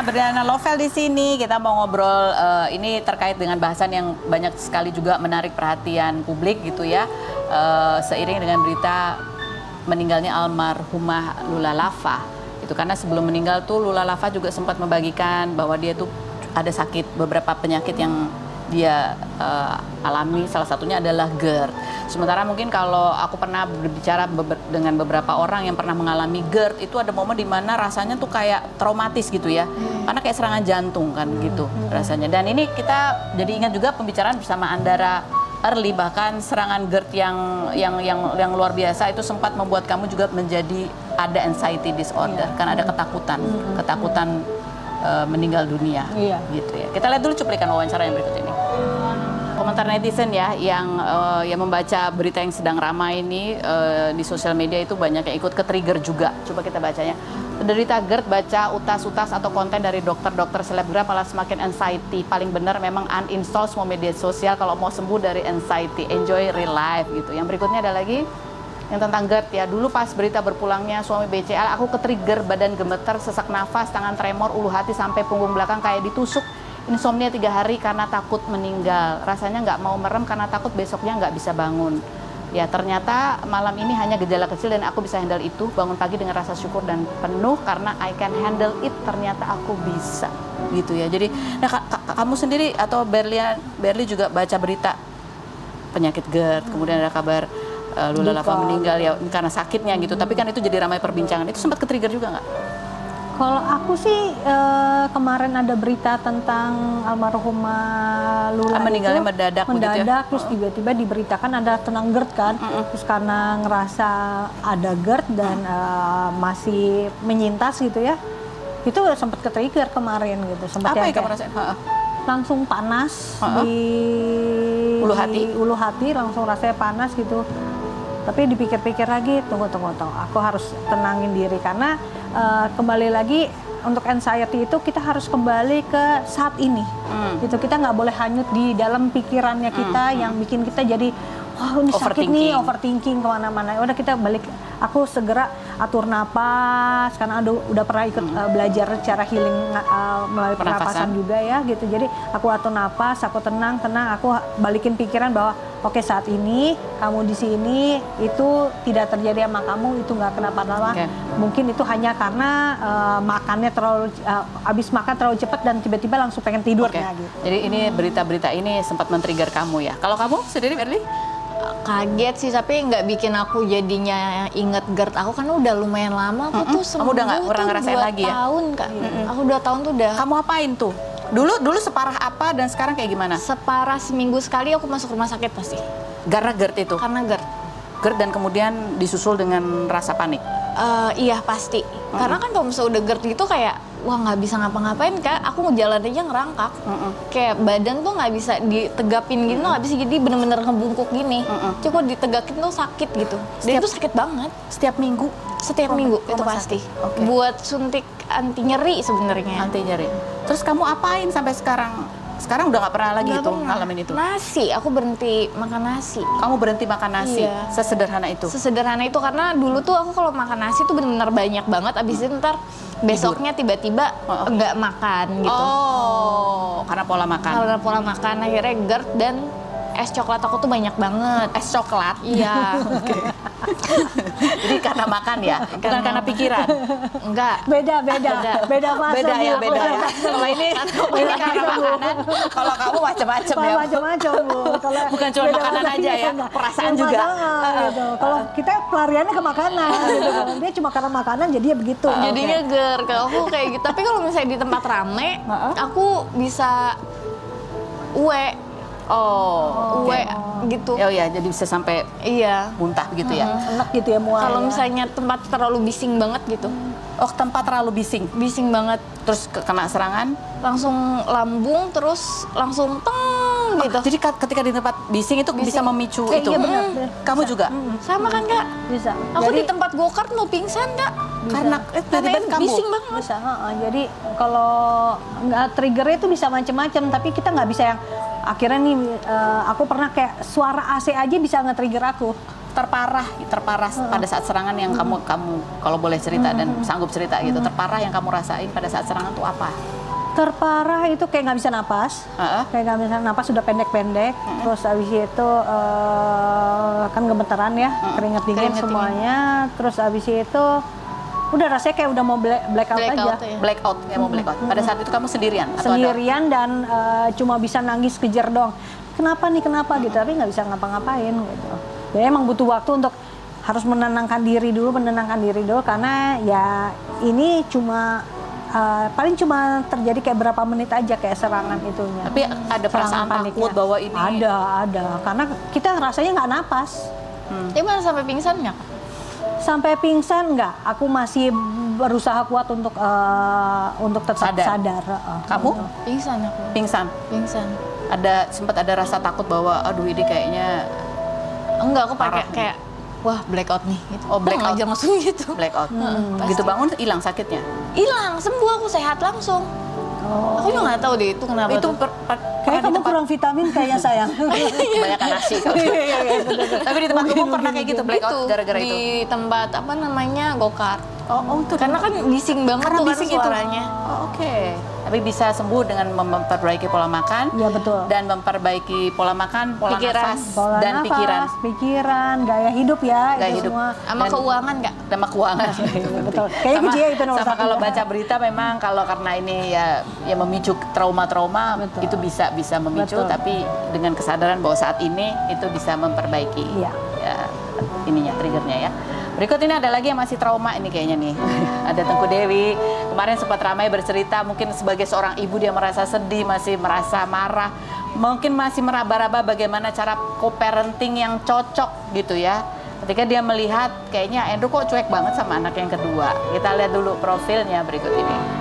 Briana Lovel di sini. Kita mau ngobrol ini terkait dengan bahasan yang banyak sekali juga menarik perhatian publik gitu ya. Seiring dengan berita meninggalnya almarhumah Lula Lava. Itu karena sebelum meninggal tuh Lula Lava juga sempat membagikan bahwa dia tuh ada sakit, beberapa penyakit yang dia alami, salah satunya adalah GERD. Sementara mungkin kalau aku pernah berbicara dengan beberapa orang yang pernah mengalami GERD, itu ada momen di mana rasanya tuh kayak traumatis gitu ya, karena kayak serangan jantung kan gitu rasanya. Dan ini kita jadi ingat juga pembicaraan bersama Andara Early, bahkan serangan GERD yang luar biasa itu sempat membuat kamu juga menjadi ada anxiety disorder, kan ada ketakutan meninggal dunia, gitu ya. Kita lihat dulu cuplikan wawancara yang berikut ini. Komentar netizen ya yang membaca berita yang sedang ramai ini di sosial media itu banyak yang ikut ke-trigger juga. Coba kita bacanya. Penderita GERD baca utas-utas atau konten dari dokter-dokter selebgram malah semakin anxiety. Paling benar memang uninstall semua media sosial kalau mau sembuh dari anxiety. Enjoy real life gitu. Yang berikutnya ada lagi yang tentang GERD ya. Dulu pas berita berpulangnya suami BCL, aku ke-trigger, badan gemeter, sesak nafas, tangan tremor, ulu hati sampai punggung belakang kayak ditusuk. Insomnia 3 hari karena takut meninggal. Rasanya nggak mau merem karena takut besoknya nggak bisa bangun. Ya ternyata malam ini hanya gejala kecil dan aku bisa handle itu. Bangun pagi dengan rasa syukur dan penuh karena I can handle it. Ternyata aku bisa gitu ya. Jadi nah, kamu sendiri atau Berli juga baca berita penyakit GERD, kemudian ada kabar Lula Lava meninggal ya karena sakitnya gitu. Tapi kan itu jadi ramai perbincangan. Itu sempat ke-trigger juga nggak? Kalau aku sih kemarin ada berita tentang almarhumah Lula meninggalnya itu, mendadak begitu ya? Terus tiba-tiba diberitakan ada tentang GERD kan. Terus karena ngerasa ada GERD dan masih menyintas gitu ya, itu sempat ke-trigger kemarin gitu. Sempat apa yang kamu rasain? Langsung panas di ulu hati langsung rasanya panas gitu. Tapi dipikir-pikir lagi, tunggu, aku harus tenangin diri karena kembali lagi untuk anxiety itu kita harus kembali ke saat ini. Gitu, kita nggak boleh hanyut di dalam pikirannya kita yang bikin kita jadi wah ini sakit nih, overthinking kemana-mana. Udah kita balik, aku segera atur napas karena udah pernah ikut belajar cara healing melalui pernapasan juga ya gitu. Jadi aku atur napas, aku tenang, aku balikin pikiran bahwa oke, saat ini kamu di sini itu tidak terjadi sama kamu, itu nggak kenapa-napa. Mungkin itu hanya karena makannya terlalu habis makan terlalu cepat dan tiba-tiba langsung pengen tidur gitu. Jadi ini berita-berita ini sempat men-trigger kamu ya. Kalau kamu sendiri Berli? Kaget sih, tapi nggak bikin aku jadinya inget GERD aku kan udah lumayan lama. Aku tuh sembuh. Kamu udah nggak pernah ngerasain lagi ya? 2 tahun Kak. Aku 2 tahun tuh udah. Kamu apain tuh? Dulu separah apa dan sekarang kayak gimana? Separah seminggu sekali aku masuk rumah sakit pasti. Karena GERD itu? Karena GERD. GERD dan kemudian disusul dengan rasa panik? Iya pasti. Karena kan kalau misalnya udah GERD gitu kayak wah nggak bisa ngapa-ngapain Kak. Aku mau jalan aja ngerangkak. Kayak badan tuh nggak bisa ditegapin gitu, nggak bisa, jadi bener-bener ngebungkuk gini. Coba ditegakin tuh sakit gitu. Dan itu sakit banget. Setiap minggu? Setiap minggu itu pasti. Buat suntik anti nyeri sebenarnya. Anti nyeri. Terus kamu apain sampai sekarang? Sekarang udah nggak pernah lagi itu ngalamin itu? Nasi, aku berhenti makan nasi. Kamu berhenti makan nasi? Iya. Sesederhana itu? Sesederhana itu, karena dulu tuh aku kalau makan nasi tuh bener-bener banyak banget. Abis itu ntar besoknya tiba-tiba nggak makan gitu. Oh, karena pola makan? Karena pola makan, akhirnya GERD dan es coklat aku tuh banyak banget. Es coklat? Iya. Jadi karena makan ya? Bukan karena pikiran? Enggak. Beda fase. Beda ya. Kalau ini karena makanan, kalau kamu macam-macam ya. Macam-macam Bu. Bukan cuma makanan aja ya, perasaan juga. Gitu. Kalau kita pelariannya ke makanan, gitu. Dia cuma karena makanan jadinya begitu. Jadinya GERD. Kalau aku kayak gitu. Tapi kalau misalnya di tempat rame, aku bisa uwe gitu. Oh ya, jadi bisa sampai muntah gitu ya. Enak gitu ya mual. Kalau misalnya tempat terlalu bising banget gitu. Oh, tempat terlalu bising? Bising banget. Terus kena serangan? Langsung lambung, terus langsung teng gitu. Jadi ketika di tempat bising itu bisa memicu itu? Iya benar. Kamu juga? Sama kan Kak? Bisa. Aku di tempat go-kart mau pingsan Kak. Karena kamu bising banget. Bisa. Jadi kalau nggak triggernya itu bisa macam-macam, tapi kita nggak bisa yang akhirnya nih aku pernah kayak suara AC aja bisa nge-trigger aku. Terparah pada saat serangan yang kamu kalau boleh cerita dan sanggup cerita gitu, terparah yang kamu rasain pada saat serangan tuh apa? Terparah itu kayak nggak bisa napas, kayak nggak bisa napas, sudah pendek-pendek. Terus habis itu kan gemetaran ya, keringat dingin semuanya. Terus habis itu udah rasanya kayak udah mau blackout aja. ya. Blackout, kayak mau blackout. Pada saat itu kamu sendirian? Atau Sendirian dan cuma bisa nangis kejer dong. Kenapa nih, kenapa gitu, tapi nggak bisa ngapa-ngapain gitu. Jadi emang butuh waktu untuk harus menenangkan diri dulu karena ya ini cuma paling cuma terjadi kayak berapa menit aja kayak serangan itunya. Tapi ada perasaan Serangan takut paniknya. bahwa ini... Ada, karena kita rasanya nggak napas. Tapi mana sampai pingsan nggak? Sampai pingsan nggak, aku masih berusaha kuat untuk tetap sadar. Kamu? Pingsan aku. Pingsan. Sempat ada rasa takut bahwa aduh ini kayaknya Enggak, aku pakai Parah. kayak wah blackout nih gitu. Oh, blackout. Aja langsung gitu. blackout. pasti. Gitu bangun hilang sakitnya. Hilang, sembuh aku sehat langsung. Oh. Aku juga nggak tahu deh itu kenapa Itu tuh. Kayak kamu kurang vitamin kayaknya sayang. kebanyakan nasi. Tapi di tempat umum pernah kayak gitu blackout Itu, gara-gara di itu. tempat apa namanya go-kart. Oh itu Karena kan bising banget karena tuh kan bising itu. suaranya. Oh, oke. Tapi bisa sembuh dengan memperbaiki pola makan. Iya betul. Dan memperbaiki pola makan, pola Pikiran. nafas, Pola dan nafas, pikiran, gaya hidup ya, Gaya itu hidup. semua. Sama Dan- keuangan nggak? sama keuangan. Betul. Kayaknya Sama- Cia itu nomor sama satu. kalau baca berita memang kalau karena ini ya memicu trauma-trauma Betul. itu bisa memicu, Betul. tapi dengan kesadaran bahwa saat ini itu bisa memperbaiki Iya. ya ininya triggernya ya. Berikut ini ada lagi yang masih trauma ini kayaknya nih. Ada Tengku Dewi. Kemarin sempat ramai bercerita mungkin sebagai seorang ibu dia merasa sedih, masih merasa marah. Mungkin masih meraba-raba bagaimana cara co-parenting yang cocok gitu ya. Ketika dia melihat kayaknya Andrew kok cuek banget sama anak yang kedua. Kita lihat dulu profilnya berikut ini.